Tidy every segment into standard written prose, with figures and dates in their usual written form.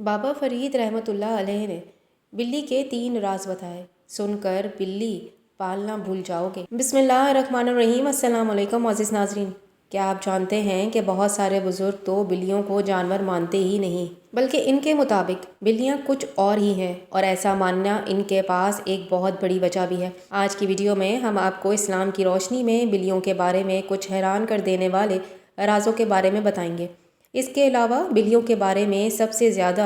बाबा फरीद रहमतुल्लाह अलैह ने बिल्ली के 3 राज बताए। सुनकर बिल्ली पालना भूल जाओगे। बिस्मिल्लाहिर्रहमानिर्रहीम। अस्सलाम वालेकुम अज़ीज़ नाज़रीन। क्या आप जानते हैं कि बहुत सारे बुज़ुर्ग तो बिल्लियों को जानवर मानते ही नहीं, बल्कि इनके मुताबिक बिल्लियां कुछ और ही हैं, और ऐसा मानना इनके पास एक बहुत बड़ी वजह भी है। आज की वीडियो में हम आपको इस्लाम की रोशनी में बिल्लियों के बारे में कुछ हैरान कर देने वाले राज़ों के बारे में बताएंगे। इसके अलावा बिल्लियों के बारे में सबसे ज़्यादा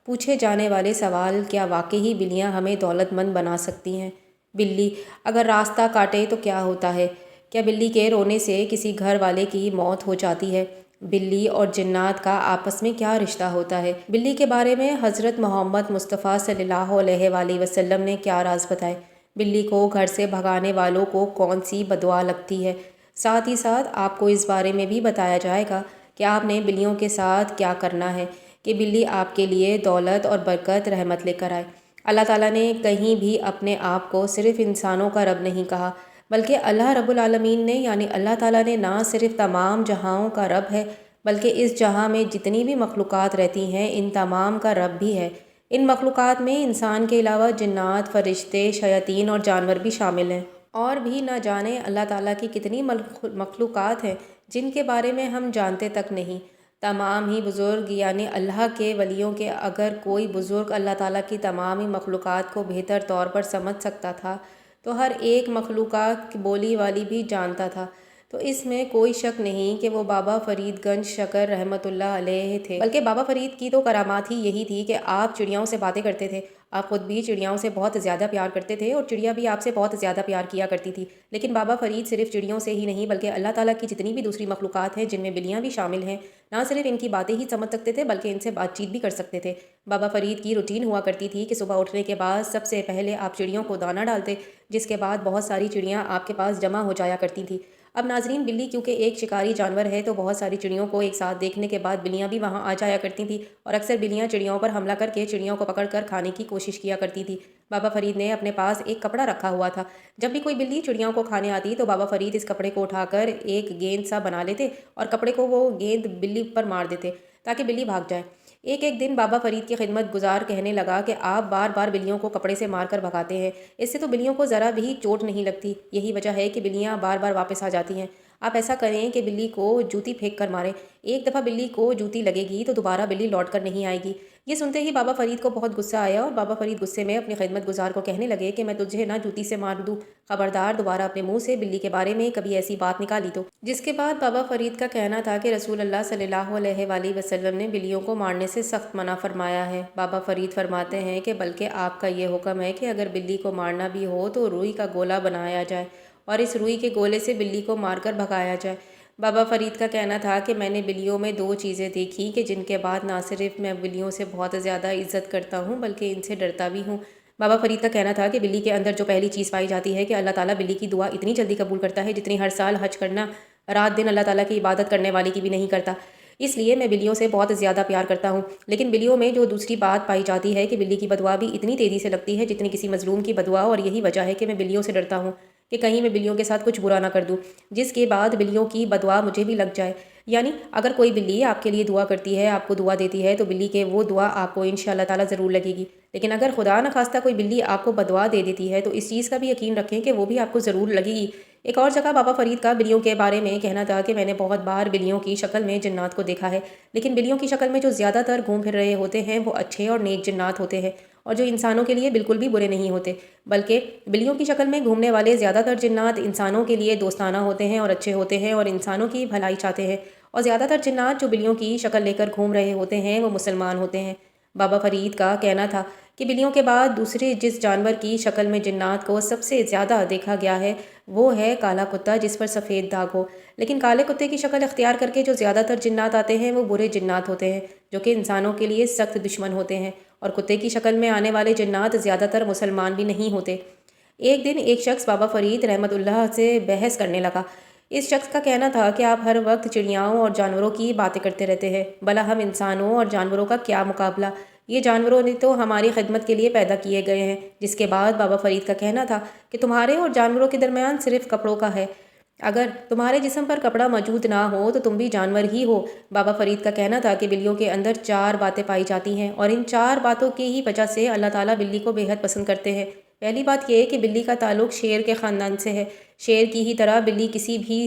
पूछे जाने वाले सवाल, क्या वाकई बिल्लियां हमें दौलतमंद बना सकती हैं? बिल्ली अगर रास्ता काटे तो क्या होता है? क्या बिल्ली के रोने से किसी घर वाले की मौत हो जाती है? बिल्ली और जिन्नात का आपस में क्या रिश्ता होता है? बिल्ली के बारे में हज़रत मोहम्मद मुस्तफ़ा सल्लल्लाहु अलैहि वसल्लम ने क्या राज बताए? बिल्ली को घर से भगाने वालों को कौन सी बदुआ लगती है? साथ ही साथ आपको इस बारे में भी बताया जाएगा कि आपने बिल्लियों के साथ क्या करना है कि बिल्ली आपके लिए दौलत और बरकत, रहमत लेकर आए। अल्लाह ताला ने कहीं भी अपने आप को सिर्फ़ इंसानों का रब नहीं कहा, बल्कि अल्लाह रब्बुल आलमीन ने यानी अल्लाह ताला ने ना सिर्फ़ तमाम जहांों का रब है, बल्कि इस जहां में जितनी भी मखलूक़ात रहती हैं इन तमाम का रब भी है। इन मखलूक़ात में इंसान के अलावा जिन्नात, फरिश्ते, शयातीन और जानवर भी शामिल हैं। और भी ना जाने अल्लाह ताला की कितनी मखलूक़ात हैं जिनके बारे में हम जानते तक नहीं। तमाम ही बुज़ुर्ग यानी अल्लाह के वलियों के अगर कोई बुज़ुर्ग अल्लाह ताला की तमाम ही मखलूक़ात को बेहतर तौर पर समझ सकता था तो हर एक मखलूक़ात की बोली वाली भी जानता था। तो इसमें कोई शक नहीं कि वो बाबा फ़रीदगंज शकर रहमतुल्लाह अलैह थे। बल्कि बाबा फ़रीद की तो करामात ही यही थी कि आप चिड़ियाओं से बातें करते थे। आप ख़ुद भी चिड़ियाओं से बहुत ज़्यादा प्यार करते थे और चिड़िया भी आपसे बहुत ज़्यादा प्यार किया करती थी। लेकिन बाबा फ़रीद सिर्फ चिड़ियों से ही नहीं बल्कि अल्लाह ताला की जितनी भी दूसरी मखलूक़ात हैं जिनमें बिल्लियाँ भी शामिल हैं, ना सिर्फ इनकी बातें ही समझ सकते थे बल्कि इनसे बातचीत भी कर सकते थे। बाबा फ़रीद की रूटीन हुआ करती थी कि सुबह उठने के बाद सबसे पहले आप चिड़ियों को दाना डालते, जिसके बाद बहुत सारी चिड़ियाँ आपके पास जमा हो जाया करती थी। अब नाजरीन, बिल्ली क्योंकि एक शिकारी जानवर है तो बहुत सारी चिड़ियों को एक साथ देखने के बाद बिल्लियाँ भी वहाँ आ जाया करती थी, और अक्सर बिल्लियाँ चिड़ियों पर हमला करके चिड़ियों को पकड़ कर खाने की कोशिश किया करती थी। बाबा फ़रीद ने अपने पास एक कपड़ा रखा हुआ था। जब भी कोई बिल्ली चिड़ियों को खाने आती तो बाबा फ़रीद इस कपड़े को उठाकर एक गेंद सा बना लेते और कपड़े को वो गेंद बिल्ली पर मार देते ताकि बिल्ली भाग जाए। एक दिन बाबा फ़रीद की खिदमत गुजार कहने लगा कि आप बार बार बिल्लियों को कपड़े से मार कर भगाते हैं, इससे तो बिल्लियों को ज़रा भी चोट नहीं लगती, यही वजह है कि बिल्लियाँ बार बार वापस आ जाती हैं। आप ऐसा करें कि बिल्ली को जूती फेंक कर मारें। एक दफ़ा बिल्ली को जूती लगेगी तो दोबारा बिल्ली लौट कर नहीं आएगी। ये सुनते ही बाबा फ़रीद को बहुत गुस्सा आया और बाबा फ़रीद गुस्से में अपनी खिदमत गुजार को कहने लगे कि मैं तुझे ना जूती से मार दूँ, खबरदार दोबारा अपने मुंह से बिल्ली के बारे में कभी ऐसी बात निकाली तो। जिसके बाद बाबा फ़रीद का कहना था कि रसूल अल्लाह सल्लल्लाहु अलैहि वसल्लम ने बिल्लियों को मारने से सख्त मना फरमाया है। बाबा फ़रीद फरमाते हैं कि बल्कि आपका ये हुक्म है कि अगर बिल्ली को मारना भी हो तो रुई का गोला बनाया जाए और इस रुई के गोले से बिल्ली को मारकर भगाया जाए। बाबा फ़रीद का कहना था कि मैंने बिल्लियों में 2 चीज़ें देखी कि जिनके बाद ना सिर्फ मैं बिल्लियों से बहुत ज़्यादा इज़्ज़त करता हूँ बल्कि इनसे डरता भी हूँ। बाबा फ़रीद का कहना था कि बिल्ली के अंदर जो पहली चीज़ पाई जाती है कि अल्लाह ताला बिल्ली की दुआ इतनी जल्दी कबूल करता है जितनी हर साल हज करना रात दिन अल्लाह ताला की इबादत करने वाले की भी नहीं करता। इसलिए मैं बिल्लियों से बहुत ज़्यादा प्यार करता हूँ। लेकिन बिल्लियों में जो दूसरी बात पाई जाती है कि बिल्ली की बदुआ भी इतनी तेज़ी से लगती है जितनी किसी मज़लूम की बदुआ, और यही वजह है कि मैं बिल्लियों से डरता हूँ कि कहीं मैं बिल्लियों के साथ कुछ बुरा ना कर दूँ जिसके बाद बिल्लियों की बदुआ मुझे भी लग जाए। यानी अगर कोई बिल्ली आपके लिए दुआ करती है, आपको दुआ देती है, तो बिल्ली के वो दुआ आपको इंशाअल्लाह ताला ज़रूर लगेगी। लेकिन अगर खुदा न खास्ता कोई बिल्ली आपको बदुआ दे देती है तो इस चीज़ का भी यकीन रखें कि वो भी आपको ज़रूर लगेगी। एक और जगह बाबा फ़रीद का बिल्लियों के बारे में कहना था कि मैंने बहुत बार बिल्लियों की शक्ल में जिन्नात को देखा है, लेकिन बिल्लियों की शक्ल में जो ज़्यादातर घूम फिर रहे होते हैं वो अच्छे और नेक जिन्नात होते हैं, और जो इंसानों के लिए बिल्कुल भी बुरे नहीं होते। बल्कि बिल्लियों की शक्ल में घूमने वाले ज़्यादातर जिन्नात इंसानों के लिए दोस्ताना होते हैं और अच्छे होते हैं और इंसानों की भलाई चाहते हैं, और ज़्यादातर जिन्नात जो बिल्लियों की शक्ल लेकर घूम रहे होते हैं वो मुसलमान होते हैं। बाबा फ़रीद का कहना था कि बिल्लियों के बाद दूसरे जिस जानवर की शक्ल में जिन्नात को सबसे ज़्यादा देखा गया है वो है काला कुत्ता, जिस पर सफ़ेद दाग हो। लेकिन काले कुत्ते की शक्ल अख्तियार करके जो ज़्यादातर जिन्नात आते हैं वो बुरे जिन्नात होते हैं जो कि इंसानों के लिए सख्त दुश्मन होते हैं, और कुत्ते की शक्ल में आने वाले जिन्नात ज़्यादातर मुसलमान भी नहीं होते। एक दिन एक शख्स बाबा फ़रीद रहमतुल्लाह से बहस करने लगा। इस शख्स का कहना था कि आप हर वक्त चिड़ियाओं और जानवरों की बातें करते रहते हैं, भला हम इंसानों और जानवरों का क्या मुकाबला, ये जानवरों ने तो हमारी खिदमत के लिए पैदा किए गए हैं। जिसके बाद बाबा फ़रीद का कहना था कि तुम्हारे और जानवरों के दरमियान सिर्फ कपड़ों का है। अगर तुम्हारे जिस्म पर कपड़ा मौजूद ना हो तो तुम भी जानवर ही हो। बाबा फरीद का कहना था कि बिल्लियों के अंदर 4 बातें पाई जाती हैं और इन 4 बातों की ही वजह से अल्लाह ताला बिल्ली को बेहद पसंद करते हैं। पहली बात यह है कि बिल्ली का ताल्लुक शेर के ख़ानदान से है। शेर की ही तरह बिल्ली किसी भी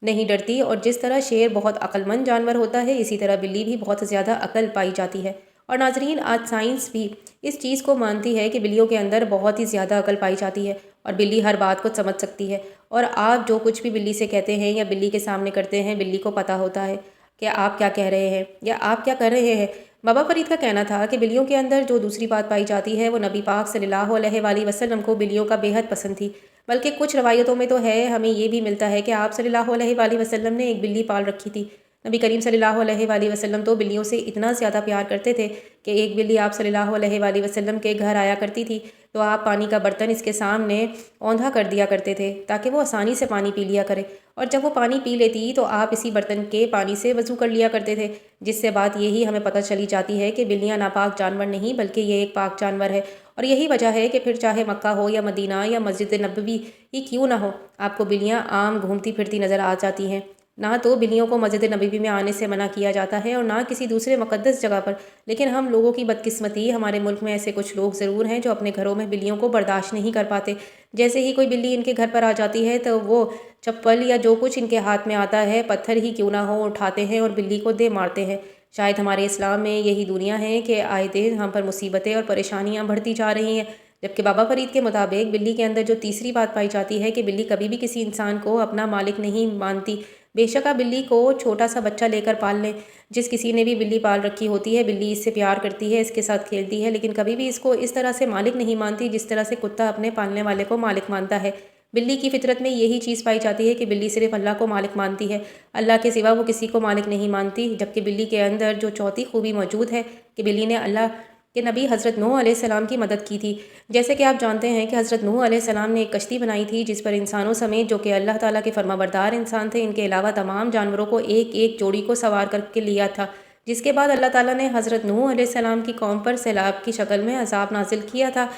नहीं डरती और जिस तरह शेर बहुत अक्लमंद जानवर होता है, इसी तरह बिल्ली भी बहुत ज़्यादा अकल पाई जाती है। और नाजरीन, आज साइंस भी इस चीज़ को मानती है कि बिल्लियों के अंदर बहुत ही ज़्यादा अकल पाई जाती है और बिल्ली हर बात को समझ सकती है। और आप जो कुछ भी बिल्ली से कहते हैं या बिल्ली के सामने करते हैं, बिल्ली को पता होता है कि आप क्या कह रहे हैं या आप क्या कर रहे हैं। बाबा फरीद का कहना था कि बिल्लियों के अंदर जो दूसरी बात पाई जाती है वो नबी पाक सल्लल्लाहु अलैहि वसल्लम को बिल्लियों का बेहद पसंद थी। बल्कि कुछ रवायतों में तो है, हमें ये भी मिलता है कि आप सल्लल्लाहु अलैहि वसल्लम ने एक बिल्ली पाल रखी थी। नबी करीम सल्लल्लाहु अलैहि वसल्लम तो बिल्लियों से इतना ज़्यादा प्यार करते थे कि एक बिल्ली आप सल्लल्लाहु अलैहि वसल्लम के घर आया करती थी तो आप पानी का बर्तन इसके सामने औंधा कर दिया करते थे ताकि वो आसानी से पानी पी लिया करे। और जब वो पानी पी लेती तो आप इसी बर्तन के पानी से वज़ू कर लिया करते थे, जिससे बात यही हमें पता चली जाती है कि बिल्लियाँ नापाक जानवर नहीं बल्कि ये एक पाक जानवर है। और यही वजह है कि फिर चाहे मक्का हो या मदीना या मस्जिद नबवी ही क्यों ना हो, आपको बिल्लियाँ आम घूमती फिरती नज़र आ जाती हैं। ना तो बिल्लियों को मस्जिद नबवी में आने से मना किया जाता है और ना किसी दूसरे मुक़द्दस जगह पर। लेकिन हम लोगों की बदकिस्मती, हमारे मुल्क में ऐसे कुछ लोग ज़रूर हैं जो अपने घरों में बिल्लियों को बर्दाश्त नहीं कर पाते। जैसे ही कोई बिल्ली इनके घर पर आ जाती है तो वो चप्पल या जो कुछ इनके हाथ में आता है, पत्थर ही क्यों ना हो, उठाते हैं और बिल्ली को दे मारते हैं। शायद हमारे इस्लाम में यही दुनिया है कि आए दिन हम पर मुसीबतें और परेशानियाँ बढ़ती जा रही हैं। जबकि बाबा फरीद के मुताबिक बिल्ली के अंदर जो तीसरी बात पाई जाती है कि बिल्ली कभी भी किसी इंसान को अपना मालिक नहीं मानती। बेशक आप बिल्ली को छोटा सा बच्चा लेकर पाल लें, जिस किसी ने भी बिल्ली पाल रखी होती है, बिल्ली इससे प्यार करती है, इसके साथ खेलती है, लेकिन कभी भी इसको इस तरह से मालिक नहीं मानती जिस तरह से कुत्ता अपने पालने वाले को मालिक मानता है। बिल्ली की फितरत में यही चीज़ पाई जाती है कि बिल्ली सिर्फ अल्लाह को मालिक मानती है, अल्लाह के सिवा वो किसी को मालिक नहीं मानती। जबकि बिल्ली के अंदर जो चौथी खूबी मौजूद है कि बिल्ली ने अल्लाह के नबी हज़रत नूह अलैहिस्सलाम की मदद की थी। जैसे कि आप जानते हैं कि हज़रत नूह अलैहिस्सलाम ने एक कश्ती बनाई थी जिस पर इंसानों समेत जो कि अल्लाह ताला के फरमाबरदार इंसान थे, इनके अलावा तमाम जानवरों को एक एक जोड़ी को सवार करके लिया था। जिसके बाद अल्लाह ताला ने हज़रत नूह अलैहिस्सलाम की कौम पर सैलाब की शक्ल में अज़ाब नाजिल किया था,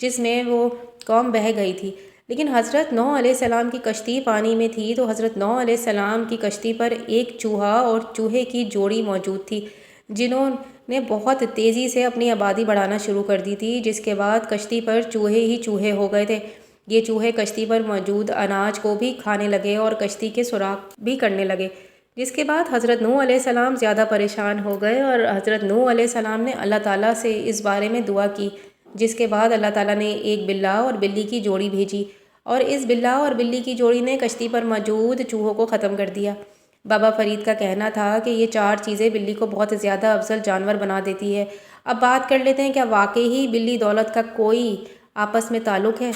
जिसमें वो कौम बह गई थी। लेकिन हज़रत नूह अलैहिस्सलाम की कश्ती पानी में थी तो हज़रत नूह अलैहिस्सलाम की कश्ती पर एक चूहा और चूहे की जोड़ी मौजूद थी, जिन्होंने बहुत तेज़ी से अपनी आबादी बढ़ाना शुरू कर दी थी। जिसके बाद कश्ती पर चूहे ही चूहे हो गए थे। ये चूहे कश्ती पर मौजूद अनाज को भी खाने लगे और कश्ती के सुराख भी करने लगे। जिसके बाद हज़रत नूह अलैहिस्सलाम ज़्यादा परेशान हो गए और हज़रत नूह अलैहिस्सलाम ने अल्लाह ताला से इस बारे में दुआ की। जिसके बाद अल्लाह ताला ने एक बिल्ला और बिल्ली की जोड़ी भेजी और इस बिल्ला और बिल्ली की जोड़ी ने कश्ती पर मौजूद चूहों को ख़त्म कर दिया। बाबा फरीद का कहना था कि ये 4 चीज़ें बिल्ली को बहुत ज़्यादा अफजल जानवर बना देती है। अब बात कर लेते हैं, क्या वाकई ही बिल्ली दौलत का कोई आपस में ताल्लुक़ है?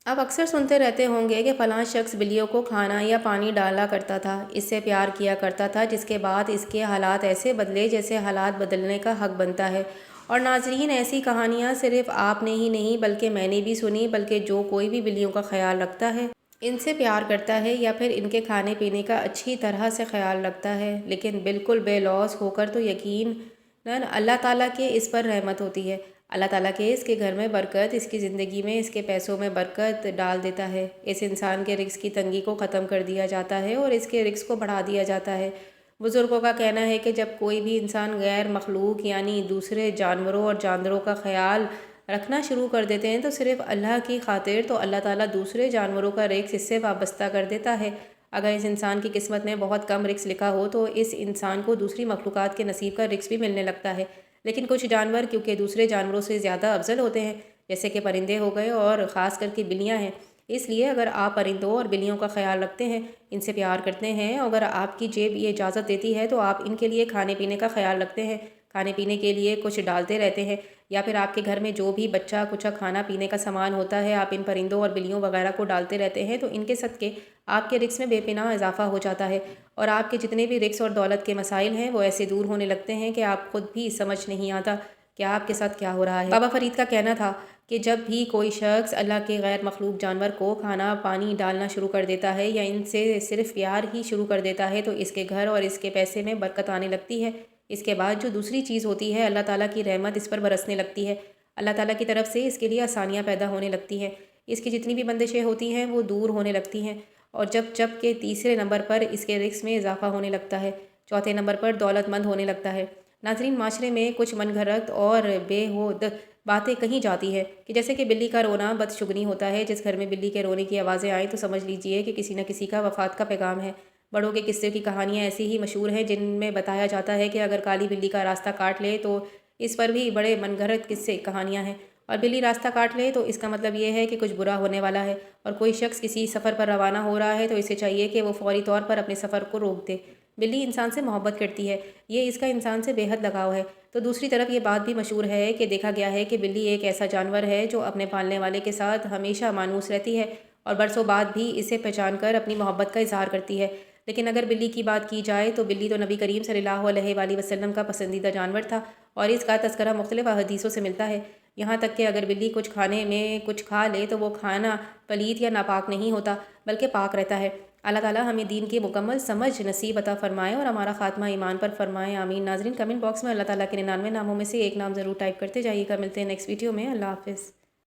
आप अक्सर सुनते रहते होंगे कि फ़लाँ शख्स बिल्लियों को खाना या पानी डाला करता था, इससे प्यार किया करता था, जिसके बाद इसके हालात ऐसे बदले जैसे हालात बदलने का हक़ बनता है। और नाज़रीन, ऐसी कहानियाँ सिर्फ़ आपने ही नहीं बल्कि मैंने भी सुनी, बल्कि जो कोई भी बिल्लियों का ख्याल रखता है, इनसे प्यार करता है या फिर इनके खाने पीने का अच्छी तरह से ख्याल रखता है, लेकिन बिल्कुल बेलौस होकर तो यकीनन अल्लाह ताला के इस पर रहमत होती है। अल्लाह ताला के इसके घर में बरकत, इसकी ज़िंदगी में, इसके पैसों में बरकत डाल देता है। इस इंसान के रिस्क की तंगी को ख़त्म कर दिया जाता है और इसके रिस्क को बढ़ा दिया जाता है। बुज़ुर्गों का कहना है कि जब कोई भी इंसान गैर मखलूक यानी दूसरे जानवरों और जानवरों का ख्याल रखना शुरू कर देते हैं तो सिर्फ़ अल्लाह की खातिर तो अल्लाह ताला दूसरे जानवरों का रिस्क इससे वाबस्ता कर देता है। अगर इस इंसान की किस्मत में बहुत कम रिस्क लिखा हो तो इस इंसान को दूसरी मखलूक़ात के नसीब का रिस्क भी मिलने लगता है। लेकिन कुछ जानवर क्योंकि दूसरे जानवरों से ज़्यादा अफजल होते हैं, जैसे कि परिंदे हो गए और ख़ास करके बिल्लियाँ हैं, इसलिए अगर आप परिंदों और बिल्लियों का ख्याल रखते हैं, इनसे प्यार करते हैं, अगर आपकी जेब ये इजाज़त देती है तो आप इनके लिए खाने पीने का ख्याल रखते हैं, खाने पीने के लिए कुछ डालते रहते हैं, या फिर आपके घर में जो भी बच्चा कुछ खाना पीने का सामान होता है आप इन परिंदों और बिल्लियों वगैरह को डालते रहते हैं, तो इनके सदक़े आपके रिस्क में बेपनाह इजाफा हो जाता है और आपके जितने भी रिस्क और दौलत के मसाइल हैं वो ऐसे दूर होने लगते हैं कि आप खुद भी समझ नहीं आता कि आपके साथ क्या हो रहा है। बाबा फरीद का कहना था कि जब भी कोई शख्स अल्लाह के गैर मखलूक जानवर को खाना पानी डालना शुरू कर देता है या इनसे सिर्फ प्यार ही शुरू कर देता है तो इसके घर और इसके पैसे में बरकत आने लगती है। इसके बाद जो दूसरी चीज़ होती है, अल्लाह ताला की रहमत इस पर बरसने लगती है। अल्लाह ताला की तरफ से इसके लिए आसानियाँ पैदा होने लगती हैं। इसकी जितनी भी बंदिशें होती हैं वो दूर होने लगती हैं اور جب کہ تیسرے نمبر پر اس کے رزق میں اضافہ ہونے لگتا ہے، چوتھے نمبر پر دولت مند ہونے لگتا ہے۔ ناظرین، معاشرے میں کچھ من گھڑت اور بےہود باتیں کہیں جاتی ہے کہ جیسے کہ بلی کا رونا بدشگونی ہوتا ہے۔ جس گھر میں بلی کے رونے کی آوازیں آئیں تو سمجھ لیجئے کہ کسی نہ کسی کا وفات کا پیغام ہے۔ بڑوں کے قصے کی کہانیاں ایسی ہی مشہور ہیں جن میں بتایا جاتا ہے کہ اگر کالی بلی کا راستہ کاٹ لے تو اس پر بھی بڑے من گھڑت قصے کہانیاں ہیں، اور بلی راستہ کاٹ لے تو اس کا مطلب یہ ہے کہ کچھ برا ہونے والا ہے، اور کوئی شخص کسی سفر پر روانہ ہو رہا ہے تو اسے چاہیے کہ وہ فوری طور پر اپنے سفر کو روک دے۔ بلی انسان سے محبت کرتی ہے، یہ اس کا انسان سے بے حد لگاؤ ہے۔ تو دوسری طرف یہ بات بھی مشہور ہے کہ دیکھا گیا ہے کہ بلی ایک ایسا جانور ہے جو اپنے پالنے والے کے ساتھ ہمیشہ مانوس رہتی ہے اور برسوں بعد بھی اسے پہچان کر اپنی محبت کا اظہار کرتی ہے۔ لیکن اگر بلی کی بات کی جائے تو بلی تو نبی کریم صلی اللہ علیہ وآلہ وسلم کا پسندیدہ جانور تھا، اور اس کا تذکرہ مختلف احادیثوں سے ملتا ہے، یہاں تک کہ اگر بلی کچھ کھانے میں کچھ کھا لے تو وہ کھانا پلید یا ناپاک نہیں ہوتا بلکہ پاک رہتا ہے۔ اللہ تعالیٰ ہمیں دین کی مکمل سمجھ نصیب عطا فرمائے اور ہمارا خاتمہ ایمان پر فرمائے، آمین۔ ناظرین، کمنٹ باکس میں اللہ تعالیٰ کے 99 ناموں میں سے ایک نام ضرور ٹائپ کرتے جائیے گا۔ ملتے ہیں نیکسٹ ویڈیو میں، اللہ حافظ۔